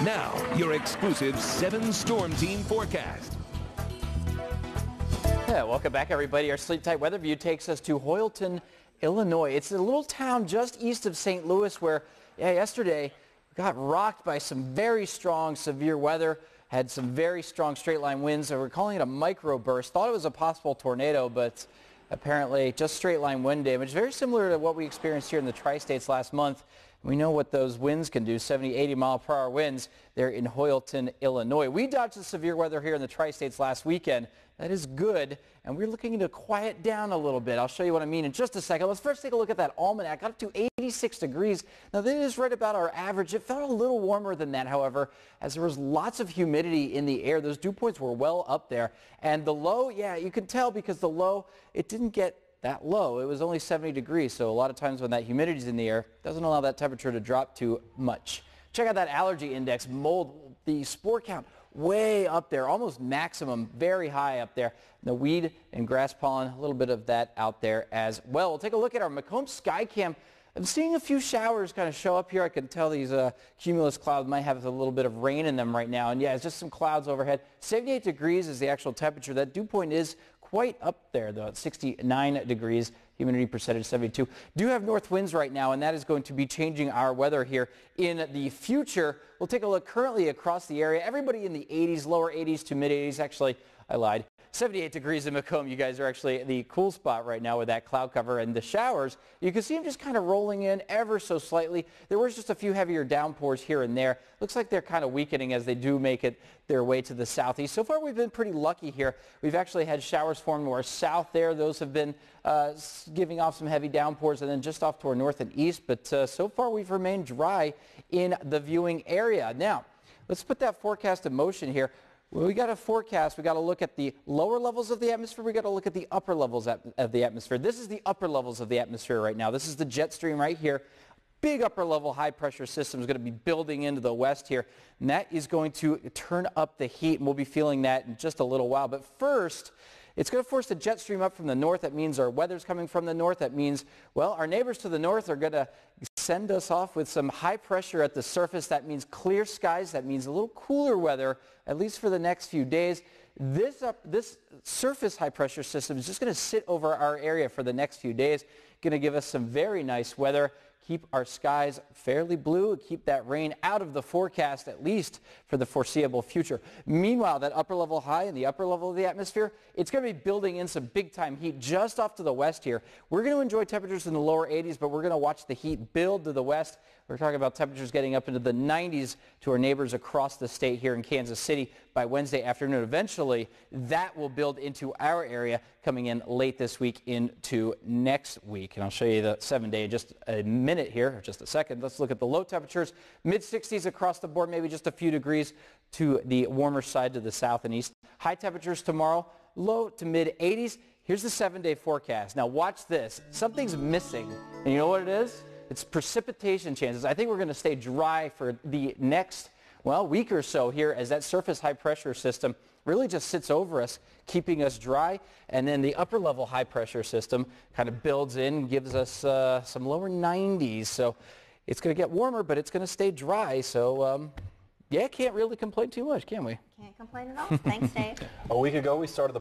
Now, your exclusive 7 Storm Team forecast. Yeah, welcome back, everybody. Our Sleep Tight weather view takes us to Hoyleton, Illinois. It's a little town just east of St. Louis where, yesterday got rocked by some very strong, severe weather. Had some very strong straight-line winds. So we're calling it a microburst. Thought it was a possible tornado, but apparently just straight-line wind damage. Very similar to what we experienced here in the Tri-States last month. We know what those winds can do, 70, 80-mile-per-hour winds there in Hoyleton, Illinois. We dodged the severe weather here in the Tri-States last weekend. That is good, and we're looking to quiet down a little bit. I'll show you what I mean in just a second. Let's first take a look at that almanac. Got up to 86 degrees. Now, that is right about our average. It felt a little warmer than that, however, as there was lots of humidity in the air. Those dew points were well up there. And the low, yeah, you can tell because the low, it didn't get that low. It was only 70 degrees, so a lot of times when that humidity is in the air, it doesn't allow that temperature to drop too much. Check out that allergy index, mold, the spore count way up there, almost maximum, very high up there. The weed and grass pollen, a little bit of that out there as well. We'll take a look at our Macomb sky cam. I'm seeing a few showers kind of show up here. I can tell these cumulus clouds might have a little bit of rain in them right now. And yeah, it's just some clouds overhead. 78 degrees is the actual temperature. That dew point is quite up there, though, at 69 degrees. Humidity percentage 72. Do have north winds right now, and that is going to be changing our weather here in the future. We'll take a look currently across the area. Everybody in the 80s, lower 80s to mid 80s. Actually, I lied. 78 degrees in Macomb. You guys are actually the cool spot right now with that cloud cover and the showers. You can see them just kind of rolling in ever so slightly. There was just a few heavier downpours here and there. Looks like they're kind of weakening as they do make it their way to the southeast. So far, we've been pretty lucky here. We've actually had showers form to our south there. Those have been giving off some heavy downpours, and then just off to our north and east. But so far, we've remained dry in the viewing area. Now, let's put that forecast in motion here. Well, we got a forecast. We got to look at the lower levels of the atmosphere. We got to look at the upper levels of the atmosphere. This is the upper levels of the atmosphere right now. This is the jet stream right here. Big upper level high pressure system is going to be building into the west here. And that is going to turn up the heat, and we'll be feeling that in just a little while. But first, it's going to force the jet stream up from the north. That means our weather's coming from the north. That means, well, our neighbors to the north are going to send us off with some high pressure at the surface. That means clear skies. That means a little cooler weather, at least for the next few days. This surface high pressure system is just going to sit over our area for the next few days. Going to give us some very nice weather. Keep our skies fairly blue, keep that rain out of the forecast, at least for the foreseeable future. Meanwhile, that upper level high in the upper level of the atmosphere, it's going to be building in some big time heat just off to the west here. We're going to enjoy temperatures in the lower 80s, but we're going to watch the heat build to the west. We're talking about temperatures getting up into the 90s to our neighbors across the state here in Kansas City by Wednesday afternoon. Eventually, that will build into our area coming in late this week into next week. And I'll show you the 7-day in just a minute here, or just a second. Let's look at the low temperatures. Mid-60s across the board, maybe just a few degrees to the warmer side to the south and east. High temperatures tomorrow, low to mid-80s. Here's the 7-day forecast. Now watch this. Something's missing. And you know what it is? It's precipitation chances. I think we're going to stay dry for the next, well, week or so here as that surface high pressure system really just sits over us, keeping us dry. And then the upper level high pressure system kind of builds in, gives us some lower 90s. So it's going to get warmer, but it's going to stay dry. So, yeah, can't really complain too much, can we? Can't complain at all. Thanks, Dave. A week ago, we started the